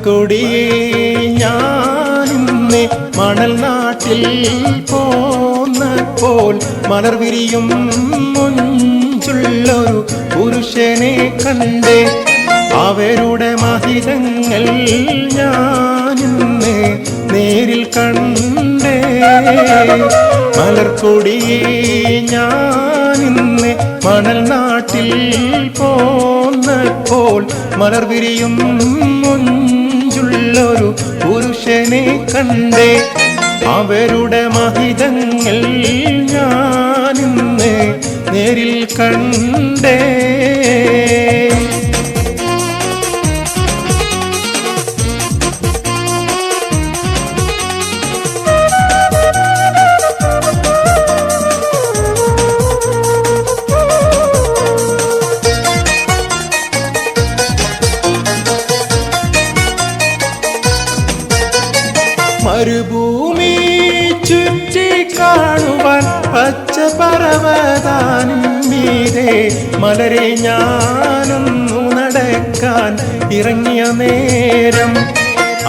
മലർക്കൊടിയേ ഞാനിന്ന് മണൽ നാട്ടിൽ പോന്നപ്പോൾ മലർ വിരിയും മുഞ്ചുള്ളൊരു പുരുഷനെ കണ്ടേ. അവരുടെ മഹിതങ്ങൾ ഞാനിന്ന് നേരിൽ കണ്ടേ. മലർക്കൊടിയേ ഞാനിന്ന് മണൽ നാട്ടിൽ പോന്നപ്പോൾ മലർ വിരിയും മുഞ്ചുള്ളൊരു പുരുഷനെ കണ്ടേ. അവരുടെ മഹിതങ്ങൾ ഞാനിന്ന് നേരിൽ കണ്ടേ. മരുഭൂമി ചുറ്റി കാണുവാൻ പച്ച പർവ്വതാനും മീതെ മലരെ ഞാനൊന്നു നടക്കാൻ ഇറങ്ങിയ നേരം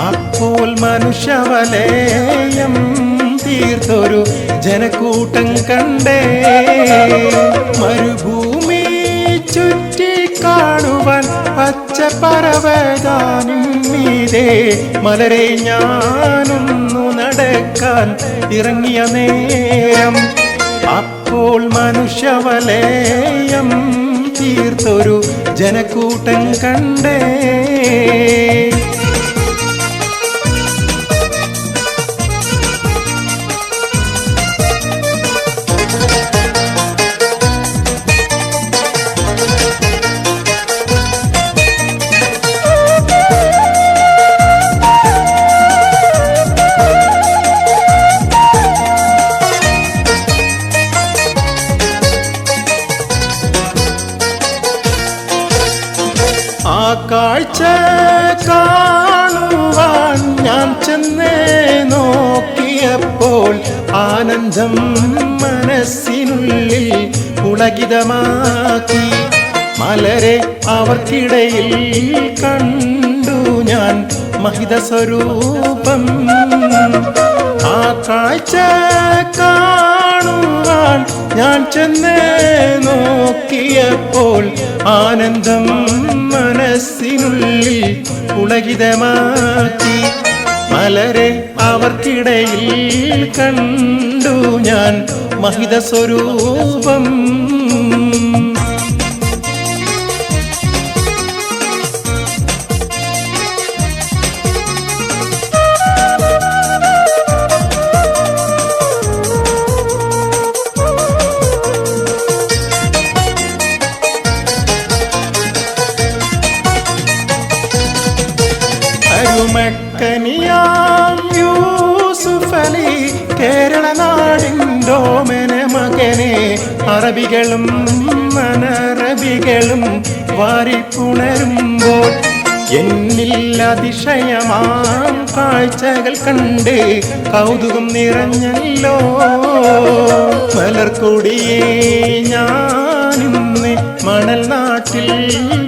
അപ്പോൾ മനുഷ്യവലയം തീർത്തൊരു ജനക്കൂട്ടം കണ്ടേ. മരുഭൂമി ചുറ്റി കാണുവാൻ പച്ച പർവ്വതാനും മീതെ മലരെ ഞാനൊന്നു നടക്കാൻ ഇറങ്ങിയ നേരം അപ്പോൾ മനുഷ്യവലയം തീർത്തൊരു ജനക്കൂട്ടം കണ്ടേ. ആ കാഴ്ച കാണുവാൻ ഞാൻ ചെന്ന് നോക്കിയപ്പോൾ ആനന്ദം മനസ്സിനുള്ളിൽ പുളകിതമാക്കി. മലരെ അവർക്കിടയിൽ കണ്ടു ഞാൻ മഹിത സ്വരൂപം. ആ കാഴ്ച കാണുവാൻ ഞാൻ ചെന്ന് നോക്കിയപ്പോൾ ആനന്ദം മനസ്സിനുള്ളിൽ പുളകിതമാക്കി. മലരെ അവർക്കിടയിൽ കണ്ടു ഞാൻ മഹിത സ്വരൂപം. മക്കനിയാം യൂസുഫലി കേരള നാടിൻ്റോമന മകനെ അറബികളും അനറബികളും വാരിപ്പുണരുമ്പോൾ എന്നിൽ അതിശയമാം കാഴ്ചകൾ കണ്ട് കൗതുകം നിറഞ്ഞല്ലോ. മലർക്കൊടിയേ ഞാനിന്ന് മണൽ നാട്ടിൽ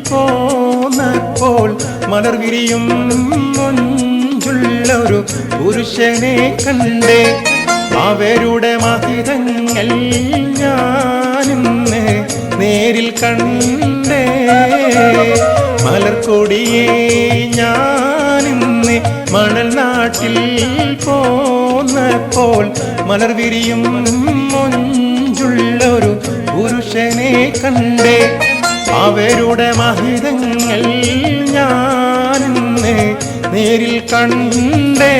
പോന്നപ്പോൾ മലർ വിരിയും മുഞ്ചുള്ളൊരു പുരുഷനെ കണ്ടേ. അവരുടെ മഹിതങ്ങൾ ഞാനിന്ന് നേരിൽ കണ്ടേ. മലർക്കൊടിയേ ഞാനിന്ന് മണൽ നാട്ടിൽ പോന്നപ്പോൾ മലർ വിരിയും മുഞ്ചുള്ളൊരു പുരുഷനെ കണ്ടേ. അവരുടെ മഹിതങ്ങൾ ഞാനിന്ന് നേരിൽ കണ്ടേ.